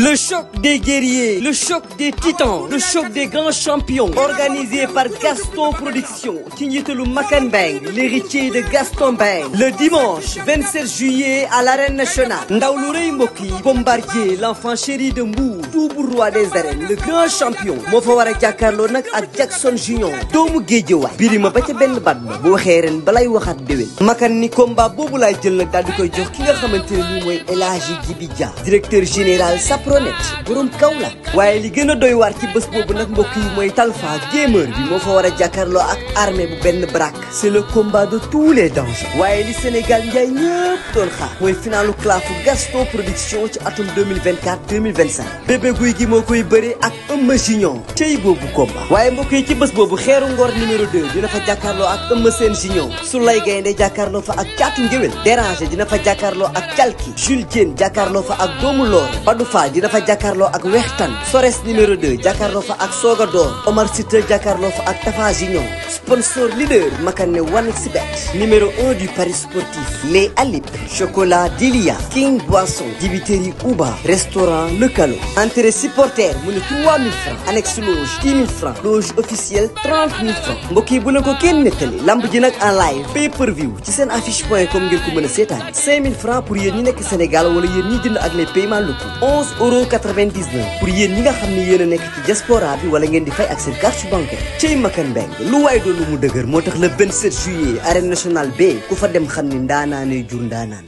Le choc des guerriers, le choc des titans, le choc des grands champions. Organisé par Gaston Production, ci njiitalu Makan Bang, l'héritier de Gaston Bang. Le dimanche 27 juillet à l'arène nationale. Ndaw lu rëy mbokk yi, Bombardier, l'enfant chéri de Mbour, double roi des arènes, le grand champion. moo fa war a jàkkaarloo nag ak Jackson Junior, doomu Géejawaay. Birima ba ca benn bat ba bu waxee ren balay waxaat déwén. Makan ni combat boobu laay jël nag daal di koy jox ki nga xamante ne nii mooy El Hadji Djibi Dia, directeur général Sapronet, borom Kaolack. waaye li gën a doy waar ci bés boobu nag mbokk yi mooy Talfa gamer bi moo fa war a jàkkaarloo ak armée bu benn brak. C'est le combat de tous les dangers. waaye li Sénégal njaay ñëpp doon xaar mooy finalu clafu Gaston Production ci atum 2024-2025. bébé guy gi moo koy bëre ak Eumeu Junior cey boobu combat. waaye mbokk yi ci bés boobu xeeru ngor numéro 2 dina fa jàkkaarloo ak Eumeu Sène Junior. Soulay Gaynde jàkkaarloo fa ak Caatu Ngéwél. Déranger dina fa jàkkaarloo ak Calki. Jules Diène jàkkaarloo fa ak Doomu Loor. Badou Fall dina fa jàkkaarloo ak Wextan. Sores numéro 2 jàkkaarloo fa ak Soga Door. Omar Sita jàkkaarloo fa ak Tafa Junior. Sponsor leader Makan ne 1xBet. numéro 1 du Paris sportif. Les Alip. Chocolat Delia. King Boisson. Dibiterie Ouba. Restaurant Le Calo. Entrée supporter mu ne 3000 francs. Annexe loge 10 000 francs. Loge officielle 30 000 francs. mbokk yi bu leen ko kenn nettali. lamb ji nag en live pay per view ci seen affiche.com ngeen ko mën a seetaan. 5000 francs pour yéen ñi nekk Sénégal wala yéen ñi jënd ak les paiements locaux. 11,99 € pour yéen ñi nga xam ne yéen a nekk ci diaspora bi wala ngeen di fay ak seen carte bancaire. cey Makan Bang lu waay doon lu mu dëgër moo tax le 27 juillet arène nationale B ku fa dem xam ni ndaanaanay jur ndaanaan.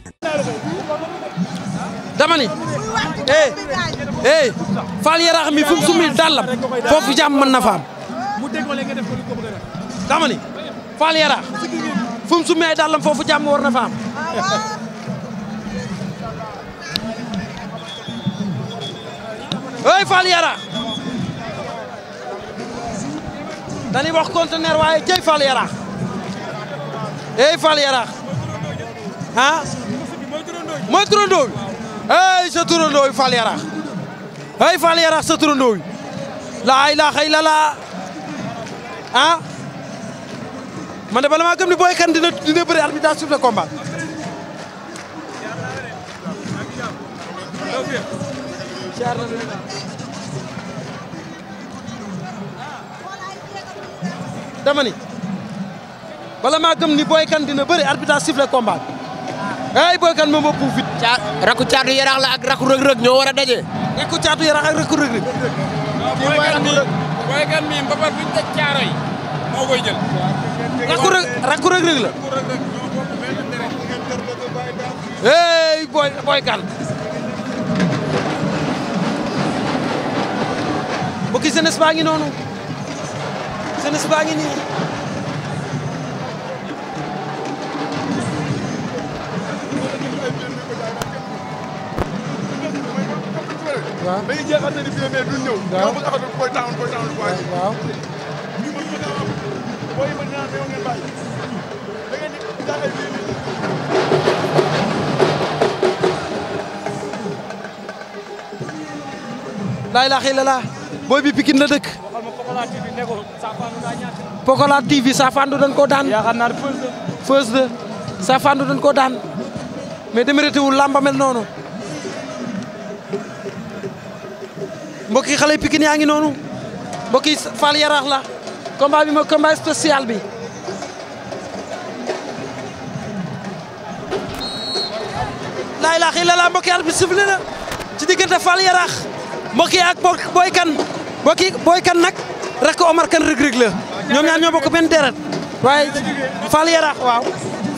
dama ni Fall Yaraax mi fu mu summi dàllam foofu jàmm mën na fa am. dama ni Fall Yaraax fu mu summi ay dàllam foofu jàmm war na fa am. hey Fall Yaraax dañuy wax conteneur waaye jëy Fall Yaraax hey Fall Yaraax ah mooy turandoo bi hey sa turandoo yi Fall Yaraax hey Fall Yaraax sa turandoo yi laa ilaaha illallaah ah man de bala maa gëm ni Boy Kane dina bëri arbitre sur le combat. dama ni bala maa gëm ni Boy Kane dina bëri arbitre sifflé combat hey Boy Kane moom moo puuf fit. rakku Caatu Yaraax la ak rakku Reug Reug ñoo war a daje. rakku Caatu Yaraax ak rakku Reug Reug. Boy Kane mi mbapat bi ñu teg caaro yi moo koy jël. rakku Reug Reug la. hey Boy Kane. mbokki jeunesse baa ngi noonu jeunesse baa ngi nii. waaw dañuy jeexal ne ni fii mais duñ ñëw. waaw ñoo bëgg koy taxaw. waaw. ñu mën ko am booy yi mën naa ne ngeen bàyyi da ngeen di jaay ay laa ilaaha illallaah booy bi Pikine la dëkk. Pokola TV Safandu dañ koo daan. yaakaar naa Feuz la Safandu dañ koo daan mais démérité wul lamba mel noonu. mbokk yi xale Pikine yaa ngi noonu mbokk yi Fall Yaraax la combat bi mooy combat spécial bi. laa ilaaha illallaah mbokk yi arbitre sifflé na ci diggante Fall Yaraax mbokk yi ak Boy Kane mbokk yi Boy Kane nag rek Omar Kane Reug Reug la ñoom ñaar ñoo bokk benn deret waaye Fall Yaraax waaw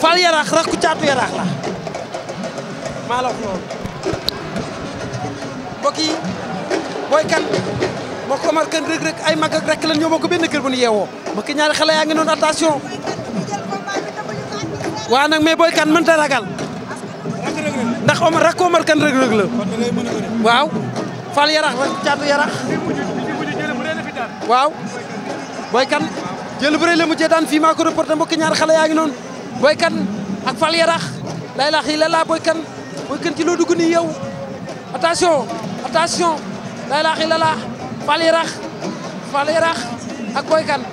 Fall Yaraax rek ku Caatu Yaraax la maa la wax loolu mbokk yi Boy Kane moo ko Omar Kane Reug Reug ay mag ak rek lan ñoo bokk benn kër bu ñu yeewoo mbokk ñaari xale yaa ngi noonu attention waaw nag mais Boy Kane mënta ragal ndax rek Omar Kane Reug Reug la waaw Fall Yaraax rek Caatu Yaraax waaw Boy Kane jël bu rëy la mujjee daan fii maa ko reporté mbokk ñaari xale yaa ngi noonu Boy Kane ak Fall Yaraax laa ilaaha illallaah Boy Kane ci loo dugg nii yow attention laa ilaaha illallaah Fall Yaraax ak Boy Kane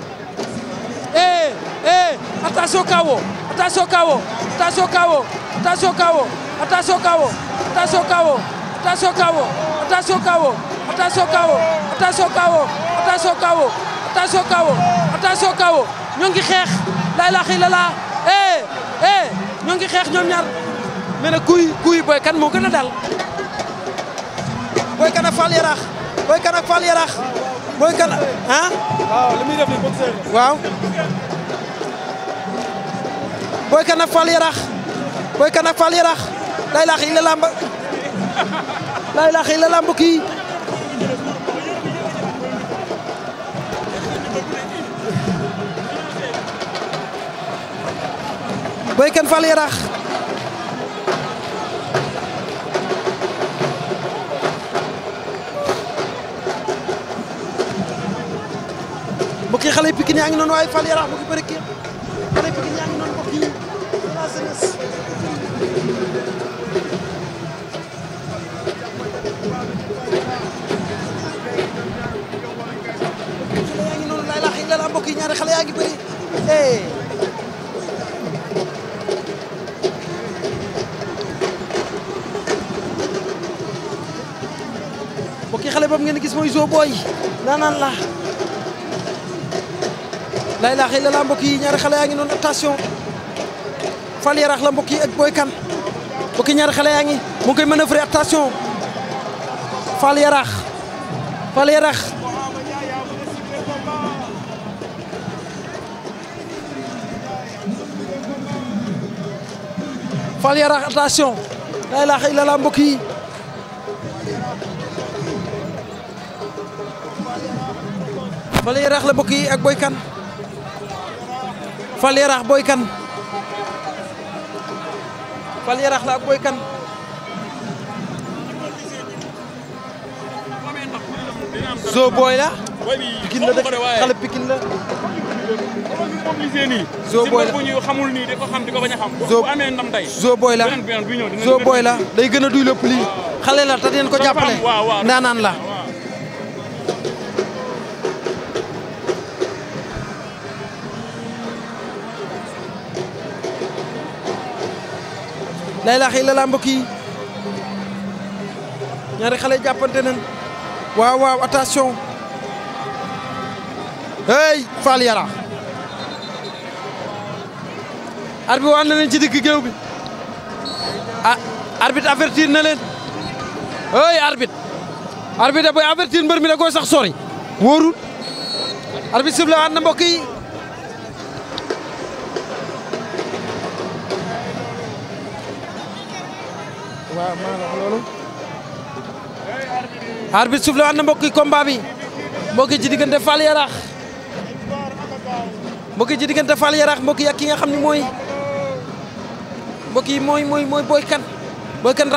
attention kawo attention KO attention KO attention KO attention KO attention KO attention KO ñoo ngi xeex la ilaha illallah ñoo ngi xeex ñoom ñaar mais nag kuy Boy Kane moo gën a dal Boy Kane ak Fall Yaraax Boy Kane ak Fall Yaraax Boy Kane ah waaw li muy def nii boxeur la. waaw Boy Kane ak Fall Yaraax Boy Kane ak Fall Yaraax la ilaha illallah la ilaha illallah mbokk yi Boy Kane Fall Yaraax mbokk yi xale yi Pikine yaa ngi noonu waaye Fall Yaraax mu ngi bëri kii xale yi Pikine yaa ngi noonu mbokk yi la jeunesse yaa ngi noonu la ilaha illallah mbokk yi ñaari xale yaa ngi bëri mbokk yi xale boobu ngeen gis mooy Zo Boy naanaan la ilaha illallah mbokk yi ñaari xale yaa ngi noonu attention Fall Yaraax la mbokk yi ak Boy Kane mbokk yi ñaari xale yaa ngi mu ngi koy manœuvrer attention Fall Yaraax Fall Yaraax Fall Yaraax attention la ilaha illallah mbokk yi Fall Yaraax la mbokk yi ak Boy Kane Fall Yaraax Boy Kane Fall Yaraax la ak Boy Kane Zo Boy la Pikine la dëkk xale Pikine la Zo Boy la xamul nii di ko xam di ko bañ a xam. Zo bu amee ndam tey. Zo Boy la Zo Boy la day gën a duy lépp lii xale la te dinañ ko jàppale ndaanaan la la ilaha illallah mbokk yi ñaari xale jàppante nañ waaw waaw attention hey Fall Yaraax arbitre bi wax na leen ci digg géew bi ah arbitre avertir na leen hey arbitre boy avertir mbër mi da koy sax sori wóorul arbitre sifflé waat na mbokk yi waaw maa ngi wax loolu arbitre sifflé waat na mbokk yi combat bi mbokk yi ci diggante Fall Yaraax mbokk yi ci diggante Fall Yaraax mbokk yi ak ki nga xam ne mooy mbokk yi mooy Boy Kane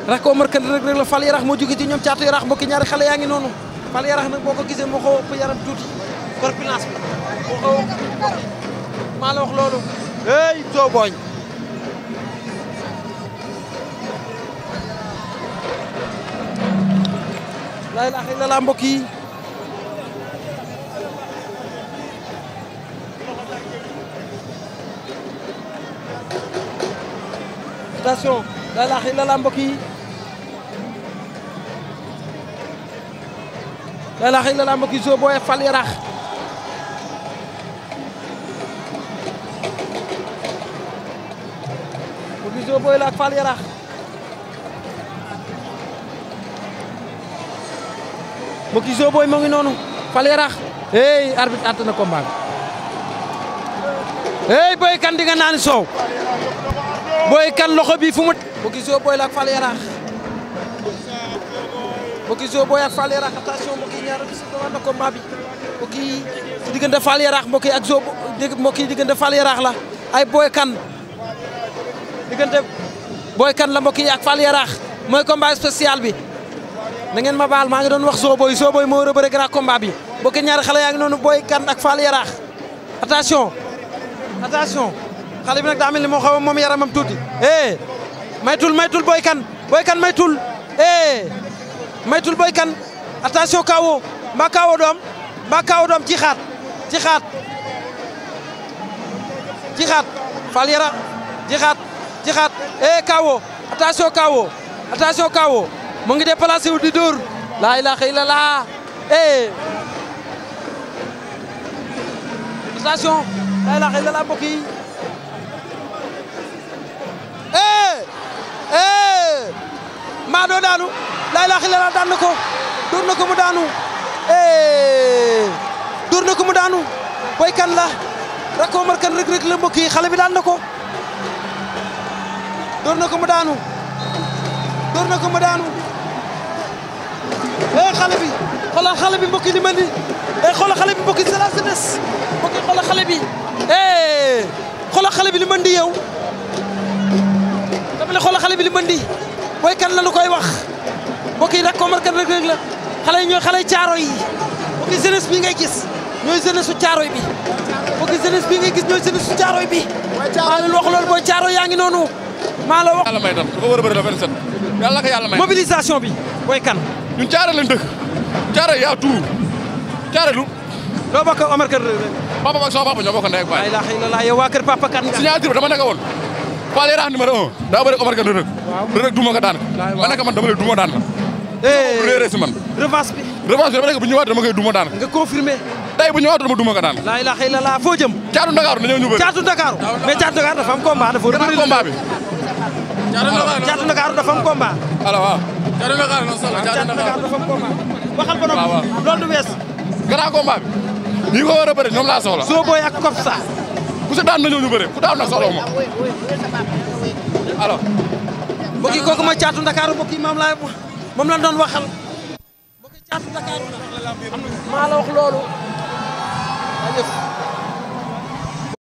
rakk Omar Kane rek la Fall Yaraax moo jóge ci ñoom Caatu Yaraax mbokk yi ñaari xale yaa ngi noonu Fall Yaraax nag boo ko gisee moo xaw ëpp yaram tuuti corpulence bi moo xaw maa la wax loolu hey Zo Boy la ilaha illallah mbokk yi attention la ilaha illallah mbokk yi la ilaha illallah mbokk yi Zo Boy ak Fall Yaraax mbokk yi Zo Boy la ak Fall Yaraax mbokk yi Zo Boy moo ngi noonu Fall Yaraax hey arbitre àtt na combat bi hey Boy Kane di nga naan soow Boy Kane loxo bi fu mu mbokk yi Zo Boy la ak Fall Yaraax mbokk yi Zo Boy ak Fall Yaraax attention mbokk yi ñaar bis na combat bi mbokk yi ci diggante Fall Yaraax mbokk yi ak Zo mbokk yi diggante Fall Yaraax la ay Boy Kane diggante Boy Kane la mbokk yi ak Fall Yaraax mooy combat spécial bi na ngeen ma baal maa ngi doon wax Zo Boy moo war a bëre grand combat bi mbokk yi ñaari xale yaa ngi noonu Boy Kane ak Fall Yaraax attention xale bi nag daa mel ni moo xaw a moom yaramam tuuti maytul Boy Kane maytul Boy Kane attention kawo mbaa kawo doom ci xaat Fall Yaraax ci xaat kawo attention kawo mu ngi déplacé wu di dóor laa ilaaha illallah attention laa ilaaha illallah mbokk yi maa doo daanu laa ilaaha illallah daan na ko dóor na ko mu daanu dóor na ko mu daanu Boy Kane la Rakk Omar Kane Reug Reug la mbokk yi xale bi daan na ko dóor na ko mu daanu dóor na ko mu daanu xale bi xoolal xale bi mbokk yi li mel ni xoolal xale bi mbokk yi c'est la jeunesse mbokk yi xoolal xale bi xoolal xale bi li mën di yow dama ne xoolal xale bi li mën di Boy Kane la nu koy wax mbokk yi Rakk Omar Kane Reug Reug la xale yi ñooy xale caaro yi mbokk yi jeunesse bi ngay gis ñooy jeunesse su caaro bi mbokk yi jeunesse bi ngay gis ñooy jeunesse su caaro bi maa leen wax loolu booy caaro yaa ngi noonu maa la wax. yàlla may tam su ko war a bëri la 27 yàlla ko yàlla may. mobilisation bi Boy Kane. ñun caare lañ dëkk caare yaa tuuru caare lu. loo bokk Omar Kane Reug Reug. papa ak sama papa ñoo bokk ndey ak baay. la ilaha illallah yow waa kër papa Kane nga. signature bi dama nekk woon Fall Yaraax numéro 1 daa bëri Omar Kane Reug Reug. waaw Reug Reug duma ko daan ma nekk man dama lay duma daan la. réeré si man. revanche bi dama nekk bu ñëwaat dama koy duma daan. nga confirmé. tey bu ñëwaat dama duma ko daan. la ilaha illallah foo jëm. Caatu Ndakaaru dañoo ñu bëri. Caatu Ndakaaru mais Caatu Ndakaaru dafa am combat dafa bëri combat bi. Caatu Ndakaaru dafa am combat. alors waaw. Caatu Ndakaaru dafa am combat. waxal ko nag loolu du wees. grand combat bi. ñi ko war a bëri ñoom laa soxla. Zo Boy ak Kopsa. ku si daan nañoo ñu bëri ku daan nag soxla wu ma. alors. mbokk yi kooku mooy Caatu Ndakaaru mbokk yi moom la doon waxal. mbokk yi Caatu Ndakaaru maa la wax loolu.